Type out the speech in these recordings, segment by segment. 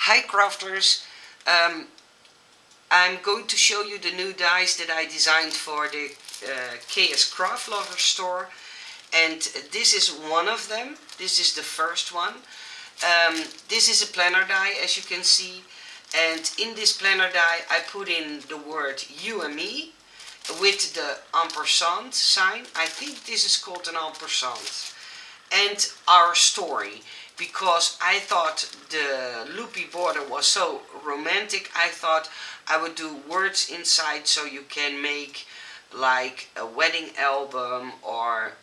Hi crafters, I'm going to show you the new dies that I designed for the KScraft Lovers store, and this is one of them. This is the first one. This is a planner die, as you can see, and in this planner die I put in the word you and me with the ampersand sign. I think this is called an ampersand. And our story, because I thought the loopy border was so romantic. I thought I would do words inside so you can make like a wedding album or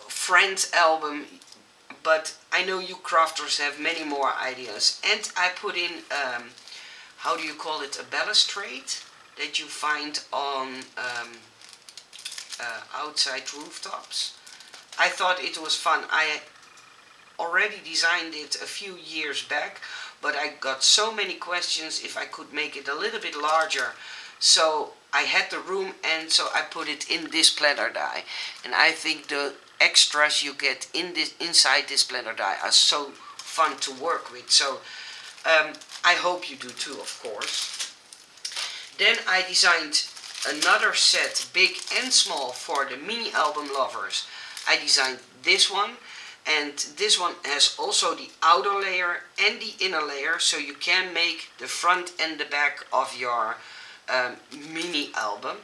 friends album, but I know you crafters have many more ideas. And I put in how do you call it, a balustrade that you find on outside rooftops. I thought it was fun. I already designed it a few years back, but I got so many questions if I could make it a little bit larger. So I had the room, and so I put it in this planner die. And I think the extras you get inside this planner die are so fun to work with. So I hope you do too, of course. Then I designed another set, big and small, for the mini album lovers. I designed this one, and this one has also the outer layer and the inner layer, so you can make the front and the back of your mini album.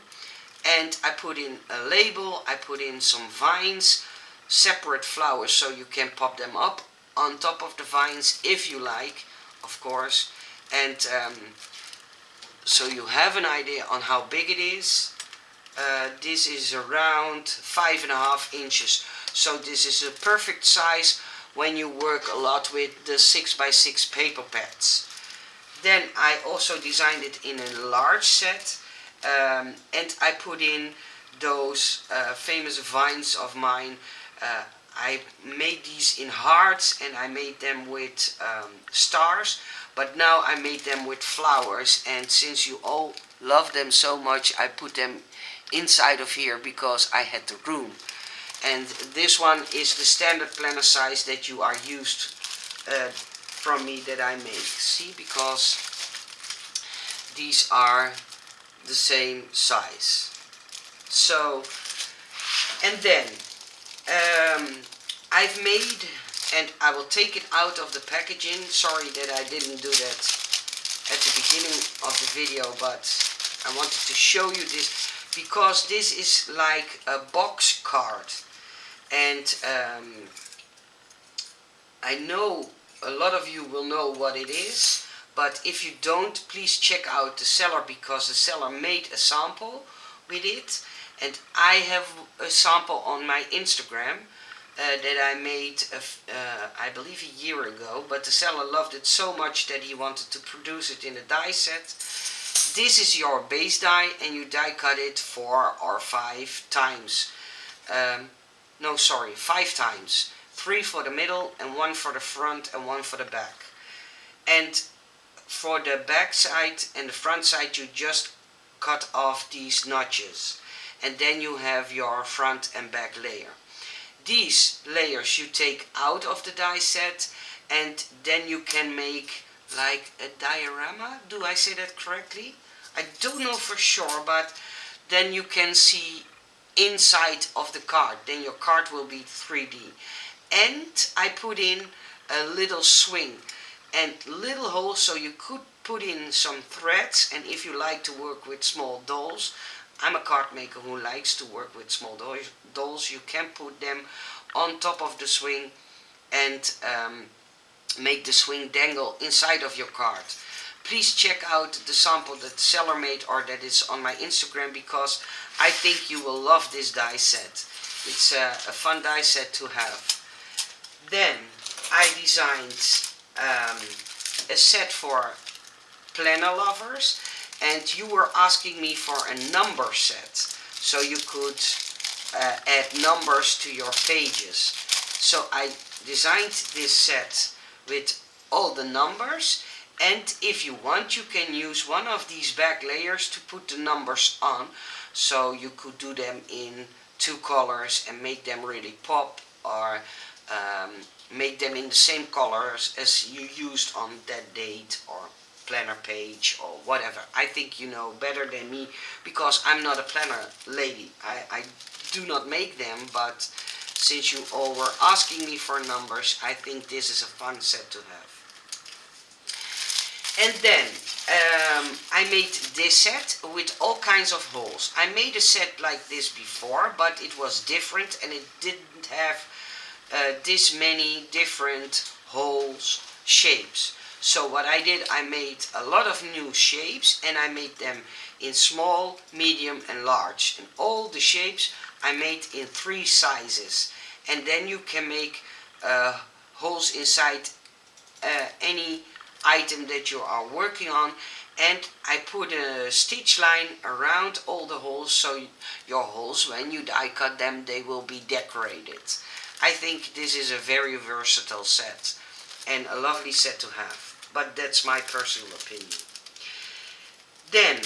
And I put in a label, I put in some vines, separate flowers, so you can pop them up on top of the vines if you like, of course. And so you have an idea on how big it is. This is around 5.5 inches, so this is a perfect size when you work a lot with the 6x6 paper pads. Then I also designed it in a large set, and I put in those famous vines of mine. I made these in hearts, and I made them with stars, but now I made them with flowers, and since you all love them so much, I put them inside of here because I had the room. And this one is the standard planner size that you are used from me that I make. See, because these are the same size. So, and then I've made, and I will take it out of the packaging. Sorry that I didn't do that at the beginning of the video, but I wanted to show you this because this is like a box card. And I know a lot of you will know what it is, but if you don't, please check out the seller, because the seller made a sample with it, and I have a sample on my Instagram that I made I believe a year ago, but the seller loved it so much that he wanted to produce it in a die set. This is your base die, and you die cut it 4 or 5 times. No, sorry, 5 times. 3 for the middle, and 1 for the front, and 1 for the back. And for the back side and the front side, you just cut off these notches. And then you have your front and back layer. These layers you take out of the die set, and then you can make like a diorama. Do I say that correctly? I don't know for sure, but then you can see inside of the card. Then your card will be 3D. And I put in a little swing and little holes, so you could put in some threads. And if you like to work with small dolls, I'm a card maker who likes to work with small dolls, you can put them on top of the swing and make the swing dangle inside of your card. Please check out the sample that the seller made, or that is on my Instagram, because I think you will love this die set. It's a fun die set to have. Then I designed a set for planner lovers, and you were asking me for a number set, so you could add numbers to your pages. So I designed this set with all the numbers, and if you want, you can use one of these back layers to put the numbers on, so you could do them in 2 colors and make them really pop, or make them in the same colors as you used on that date or planner page or whatever. I think you know better than me because I'm not a planner lady. I do not make them, but since you all were asking me for numbers, I think this is a fun set to have. And then I made this set with all kinds of holes. I made a set like this before, but it was different and it didn't have this many different holes, shapes. So what I did, I made a lot of new shapes and I made them in small, medium and large. And all the shapes I made in 3 sizes. And then you can make holes inside any item that you are working on. And I put a stitch line around all the holes, so your holes, when you die cut them, they will be decorated. I think this is a very versatile set and a lovely set to have, but that's my personal opinion. Then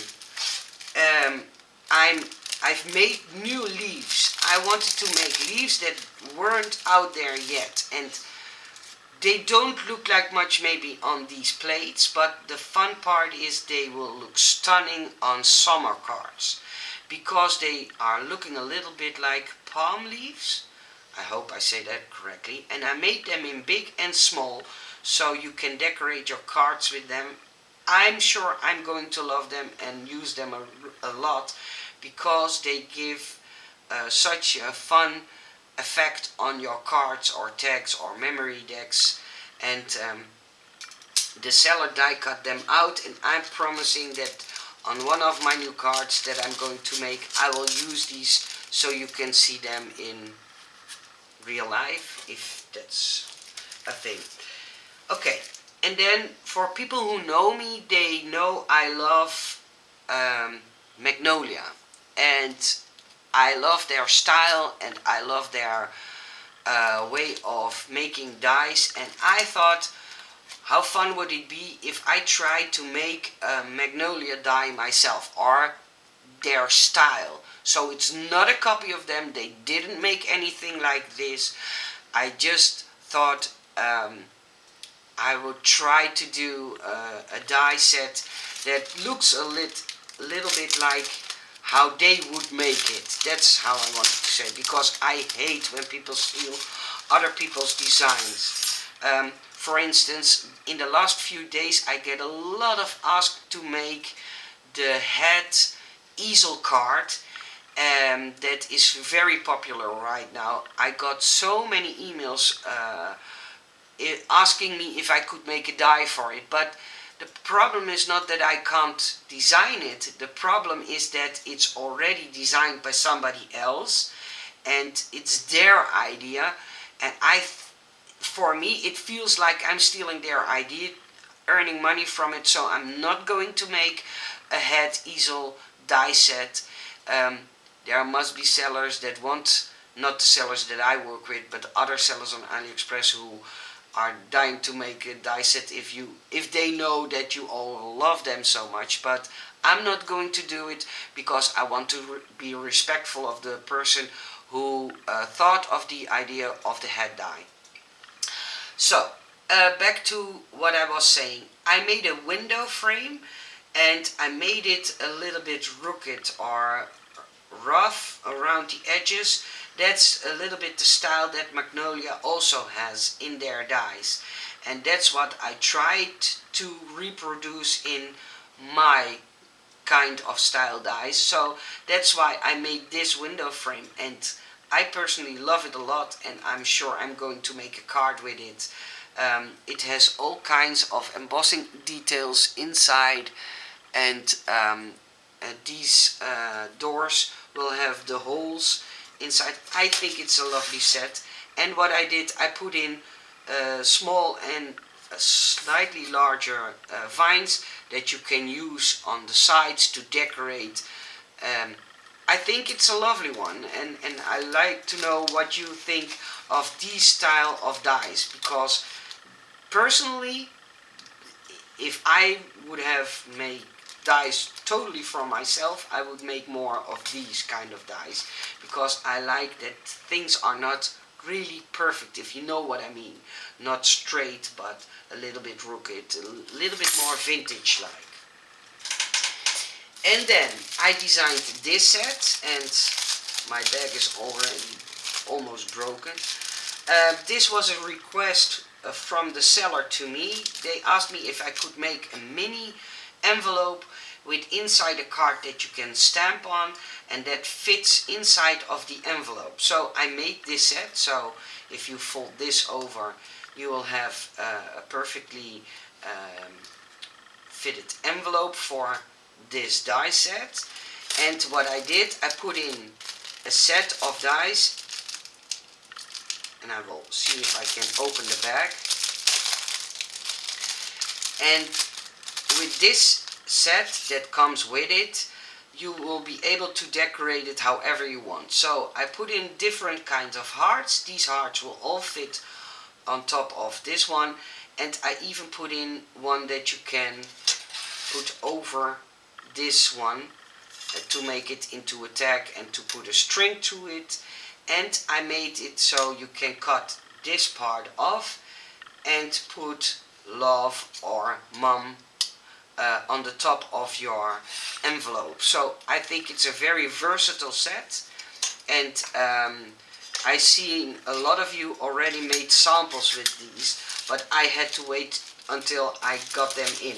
I've made new leaves. I wanted to make leaves that weren't out there yet, and they don't look like much maybe on these plates, but the fun part is they will look stunning on summer cards because they are looking a little bit like palm leaves. I hope I say that correctly. And I made them in big and small so you can decorate your cards with them. I'm sure I'm going to love them and use them a lot because they give such a fun effect on your cards or tags or memory decks. And the seller die cut them out, and I'm promising that on one of my new cards that I'm going to make, I will use these so you can see them in real life, if that's a thing. Okay, and then for people who know me, they know I love Magnolia, and I love their style and I love their way of making dies. And I thought, how fun would it be if I tried to make a Magnolia die myself, or their style. So it's not a copy of them. They didn't make anything like this. I just thought I would try to do a die set that looks a little bit like how they would make it. That's how I wanted to say, because I hate when people steal other people's designs. For instance, in the last few days I get a lot of asks to make the head easel card that is very popular right now. I got so many emails asking me if I could make a die for it, but the problem is not that I can't design it. The problem is that it's already designed by somebody else and it's their idea, and for me it feels like I'm stealing their idea, earning money from it, so I'm not going to make a head easel die set. There must be sellers that want, not the sellers that I work with, but other sellers on AliExpress who are dying to make a die set if they know that you all love them so much. But I'm not going to do it because I want to be respectful of the person who thought of the idea of the head die. So back to what I was saying. I made a window frame and I made it a little bit crooked or rough around the edges. That's a little bit the style that Magnolia also has in their dies, and that's what I tried to reproduce in my kind of style dies. So that's why I made this window frame, and I personally love it a lot, and I'm sure I'm going to make a card with it. It has all kinds of embossing details inside, and these doors will have the holes inside. I think it's a lovely set. And what I did, I put in small and slightly larger vines that you can use on the sides to decorate. I think it's a lovely one, and I like to know what you think of these style of dies, because personally, if I would have made dies totally for myself, I would make more of these kind of dies, because I like that things are not really perfect, if you know what I mean. Not straight, but a little bit rugged, a little bit more vintage-like. And then I designed this set, and my bag is already almost broken. This was a request from the seller to me. They asked me if I could make a mini envelope with inside a card that you can stamp on and that fits inside of the envelope. So I made this set, so if you fold this over you will have a perfectly fitted envelope for this die set. And what I did, I put in a set of dies, and I will see if I can open the bag. And with this set that comes with it, you will be able to decorate it however you want. So I put in different kinds of hearts. These hearts will all fit on top of this one, and I even put in one that you can put over this one to make it into a tag and to put a string to it. And I made it so you can cut this part off and put love or mom on the top of your envelope. So I think it's a very versatile set, and I seen a lot of you already made samples with these, but I had to wait until I got them in.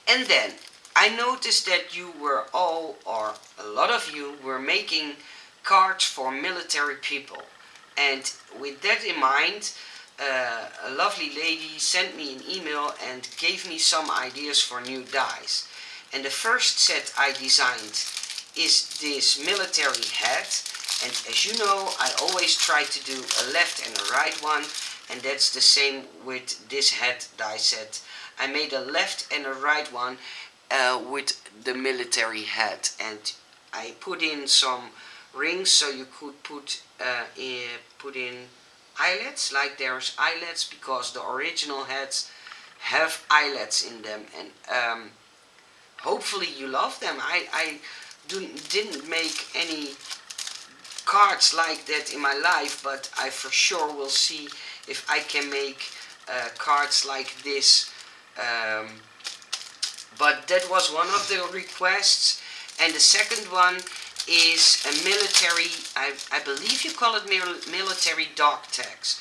And then I noticed that you were all, or a lot of you, were making cards for military people. And with that in mind, a lovely lady sent me an email and gave me some ideas for new dies. And the first set I designed is this military hat. And as you know, I always try to do a left and a right one, and that's the same with this hat die set. I made a left and a right one with the military hat, and I put in some rings so you could put in eyelets, like there's eyelets, because the original hats have eyelets in them, and hopefully you love them. I didn't make any cards like that in my life, but I for sure will see if I can make cards like this. But that was one of the requests. And the second one is a military, I believe you call it military dog tags.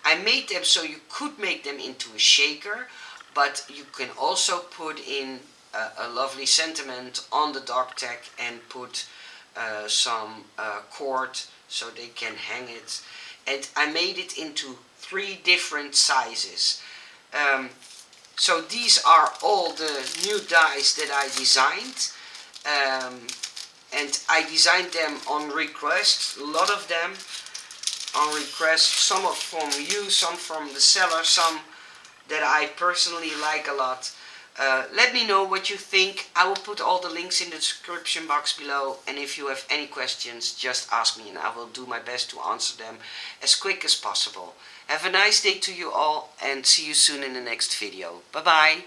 I made them so you could make them into a shaker, but you can also put in a lovely sentiment on the dog tag and put some cord so they can hang it. And I made it into 3 different sizes. So these are all the new dies that I designed, and I designed them on request, a lot of them on request, some from you, some from the seller, some that I personally like a lot. Let me know what you think. I will put all the links in the description box below, and if you have any questions, just ask me and I will do my best to answer them as quick as possible. Have a nice day to you all, and see you soon in the next video. Bye bye.